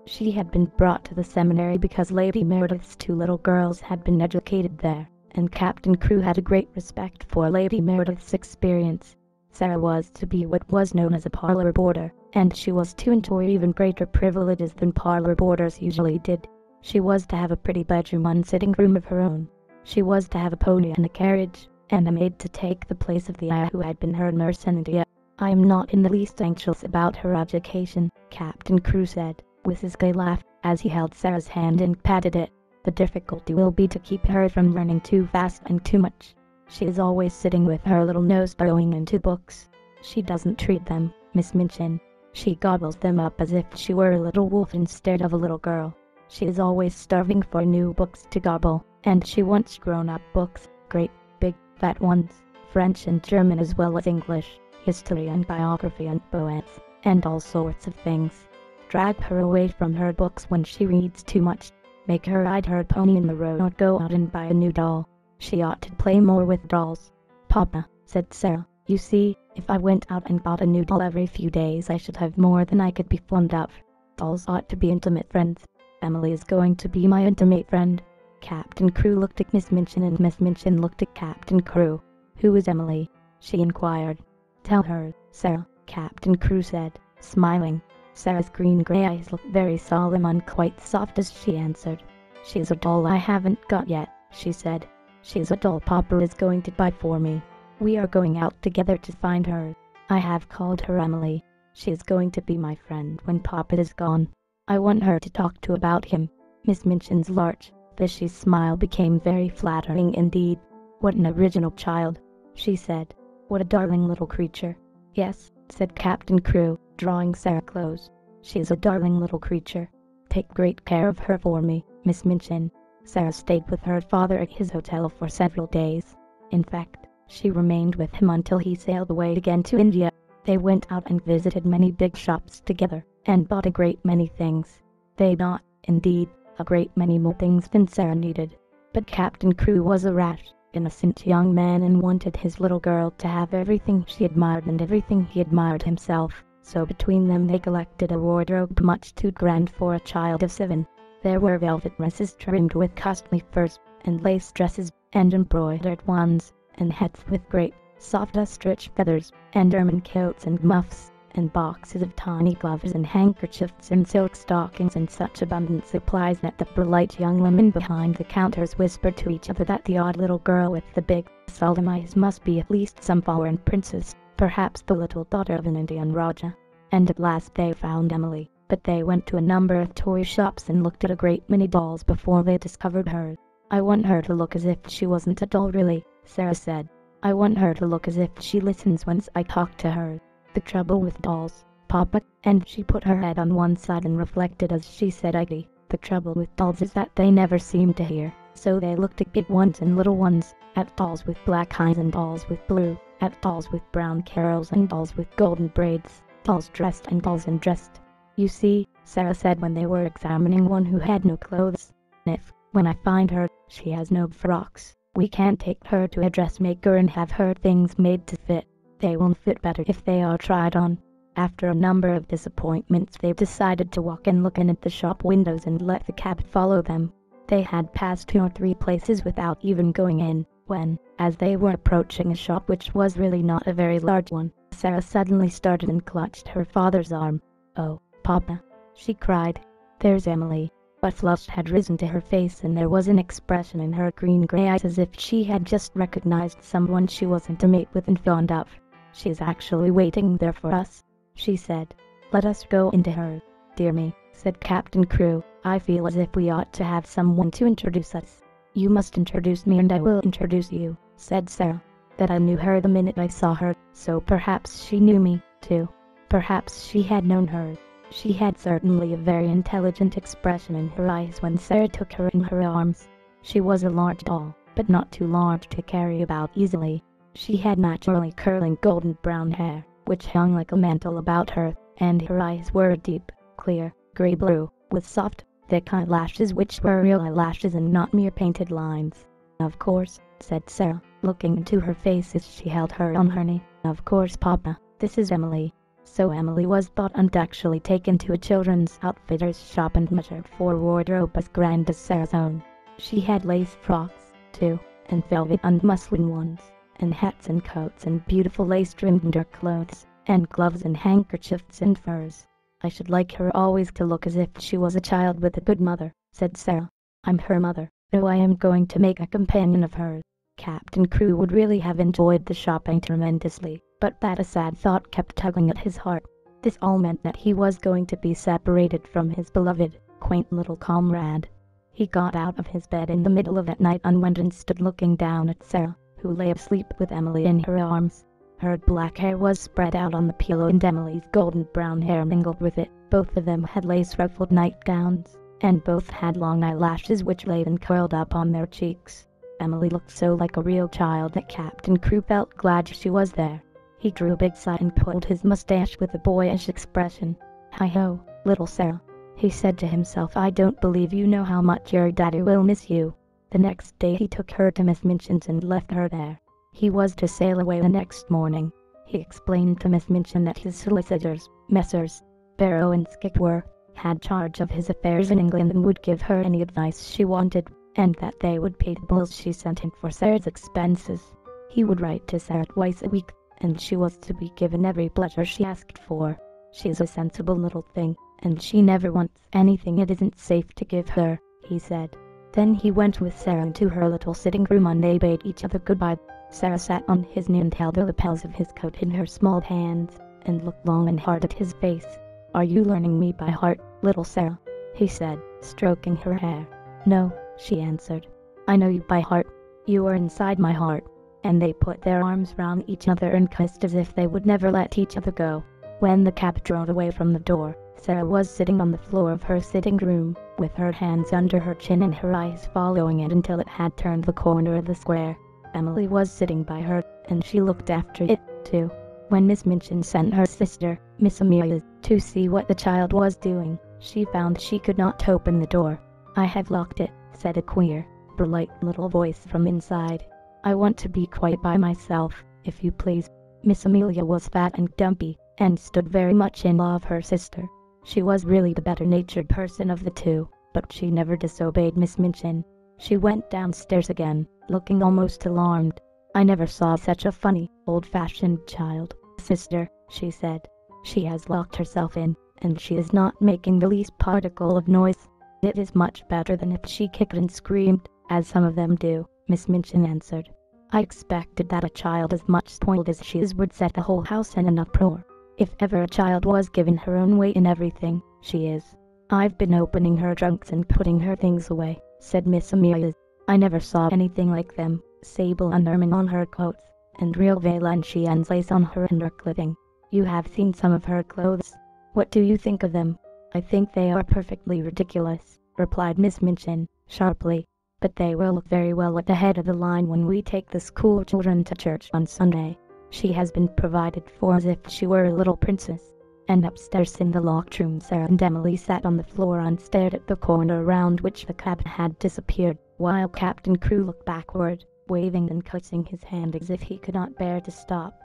She had been brought to the seminary because Lady Meredith's two little girls had been educated there, and Captain Crewe had a great respect for Lady Meredith's experience. Sarah was to be what was known as a parlour boarder, and she was to enjoy even greater privileges than parlour boarders usually did. She was to have a pretty bedroom and sitting room of her own. She was to have a pony and a carriage, and a maid to take the place of the ayah who had been her nurse in India. "I am not in the least anxious about her education," Captain Crewe said, with his gay laugh, as he held Sarah's hand and patted it. "The difficulty will be to keep her from learning too fast and too much. She is always sitting with her little nose burrowing into books. She doesn't treat them, Miss Minchin. She gobbles them up as if she were a little wolf instead of a little girl. She is always starving for new books to gobble, and she wants grown-up books, great, big, fat ones, French and German as well as English, history and biography and poets, and all sorts of things. Drag her away from her books when she reads too much. Make her ride her pony in the road or go out and buy a new doll. She ought to play more with dolls." "Papa," said Sarah, "you see, if I went out and bought a new doll every few days I should have more than I could be fond of. Dolls ought to be intimate friends. Emily is going to be my intimate friend." Captain Crewe looked at Miss Minchin and Miss Minchin looked at Captain Crewe. "Who is Emily?" she inquired. "Tell her, Sarah," Captain Crewe said, smiling. Sarah's green-grey eyes looked very solemn and quite soft as she answered. "She is a doll I haven't got yet," she said. "She is a doll Papa is going to buy for me. We are going out together to find her. I have called her Emily. She is going to be my friend when Papa is gone. I want her to talk to about him." Miss Minchin's large, fishy smile became very flattering indeed. "What an original child," she said. "What a darling little creature." "Yes," said Captain Crewe, drawing Sarah close. "She is a darling little creature. Take great care of her for me, Miss Minchin." Sarah stayed with her father at his hotel for several days. In fact, she remained with him until he sailed away again to India. They went out and visited many big shops together, and bought a great many things. They bought, indeed, a great many more things than Sarah needed. But Captain Crewe was a rash, innocent young man and wanted his little girl to have everything she admired and everything he admired himself. So between them they collected a wardrobe much too grand for a child of 7. There were velvet dresses trimmed with costly furs, and lace dresses, and embroidered ones, and hats with great, soft ostrich feathers, and ermine coats and muffs, and boxes of tiny gloves and handkerchiefs and silk stockings in such abundant supplies that the polite young women behind the counters whispered to each other that the odd little girl with the big, solemn eyes must be at least some foreign princess, perhaps the little daughter of an Indian Raja. And at last they found Emily, but they went to a number of toy shops and looked at a great many dolls before they discovered her. "I want her to look as if she wasn't a doll really," Sarah said. "I want her to look as if she listens when I talk to her. The trouble with dolls, Papa," and she put her head on one side and reflected as she said idly, "the trouble with dolls is that they never seem to hear. So they looked at big ones and little ones, at dolls with black eyes and dolls with blue, at dolls with brown curls and dolls with golden braids, dolls dressed and dolls undressed. You see," Sarah said when they were examining one who had no clothes, "if, when I find her, she has no frocks, we can't take her to a dressmaker and have her things made to fit. They will fit better if they are tried on." After a number of disappointments they decided to walk and look in at the shop windows and let the cab follow them. They had passed 2 or 3 places without even going in, when, as they were approaching a shop which was really not a very large one, Sarah suddenly started and clutched her father's arm. "Oh, Papa," she cried, "there's Emily." But flush had risen to her face and there was an expression in her green-grey eyes as if she had just recognized someone she was intimate with and fond of. "She is actually waiting there for us," she said. "Let us go into her." "Dear me," said Captain Crewe, "I feel as if we ought to have someone to introduce us." "You must introduce me and I will introduce you," said Sarah. "That I knew her the minute I saw her, so perhaps she knew me, too. Perhaps she had known her." She had certainly a very intelligent expression in her eyes when Sarah took her in her arms. She was a large doll, but not too large to carry about easily. She had naturally curling golden brown hair, which hung like a mantle about her, and her eyes were deep, clear, grey blue, with soft, thick eyelashes which were real eyelashes and not mere painted lines. "Of course," said Sarah, looking into her face as she held her on her knee. "Of course, Papa," "This is Emily." So Emily was bought and actually taken to a children's outfitter's shop and measured for a wardrobe as grand as Sarah's own. She had lace frocks, too, and velvet and muslin ones, and hats and coats and beautiful lace-trimmed underclothes, and gloves and handkerchiefs and furs. "I should like her always to look as if she was a child with a good mother," said Sarah. "I'm her mother, though I am going to make a companion of hers." Captain Crewe would really have enjoyed the shopping tremendously, but that a sad thought kept tugging at his heart. This all meant that he was going to be separated from his beloved, quaint little comrade. He got out of his bed in the middle of that night and went and stood looking down at Sarah, who lay asleep with Emily in her arms. Her black hair was spread out on the pillow and Emily's golden brown hair mingled with it. Both of them had lace-ruffled nightgowns, and both had long eyelashes which lay and curled up on their cheeks. Emily looked so like a real child that Captain Crewe felt glad she was there. He drew a big sigh and pulled his mustache with a boyish expression. "Hi-ho, little Sarah," he said to himself. "I don't believe you know how much your daddy will miss you." The next day he took her to Miss Minchin's and left her there. He was to sail away the next morning. He explained to Miss Minchin that his solicitors, Messrs. Barrow and Skipworth, had charge of his affairs in England and would give her any advice she wanted, and that they would pay the bills she sent him for Sarah's expenses. He would write to Sarah twice a week, and she was to be given every pleasure she asked for. "She is a sensible little thing, and she never wants anything it isn't safe to give her," he said. Then he went with Sarah into her little sitting room and they bade each other goodbye. Sarah sat on his knee and held the lapels of his coat in her small hands, and looked long and hard at his face. "Are you learning me by heart, little Sarah?" he said, stroking her hair. "No," she answered. "I know you by heart. You are inside my heart." And they put their arms round each other and kissed as if they would never let each other go. When the cab drove away from the door, Sarah was sitting on the floor of her sitting room, with her hands under her chin and her eyes following it until it had turned the corner of the square. Emily was sitting by her, and she looked after it, too. When Miss Minchin sent her sister, Miss Amelia, to see what the child was doing, she found she could not open the door. "I have locked it," said a queer, bright little voice from inside. "I want to be quite by myself, if you please." Miss Amelia was fat and dumpy, and stood very much in awe of her sister. She was really the better-natured person of the two, but she never disobeyed Miss Minchin. She went downstairs again, looking almost alarmed. "I never saw such a funny, old-fashioned child, sister," she said. "She has locked herself in, and she is not making the least particle of noise. It is much better than if she kicked and screamed, as some of them do," Miss Minchin answered. "I expected that a child as much spoiled as she is would set the whole house in an uproar. If ever a child was given her own way in everything, she is." "I've been opening her trunks and putting her things away," said Miss Amelia. "I never saw anything like them, sable and ermine on her coats, and real Valenciennes and lace on her underclothing. You have seen some of her clothes. What do you think of them?" "I think they are perfectly ridiculous," replied Miss Minchin, sharply. "But they will look very well at the head of the line when we take the school children to church on Sunday. She has been provided for as if she were a little princess." And upstairs in the locked room Sarah and Emily sat on the floor and stared at the corner around which the cab had disappeared, while Captain Crewe looked backward, waving and kissing his hand as if he could not bear to stop.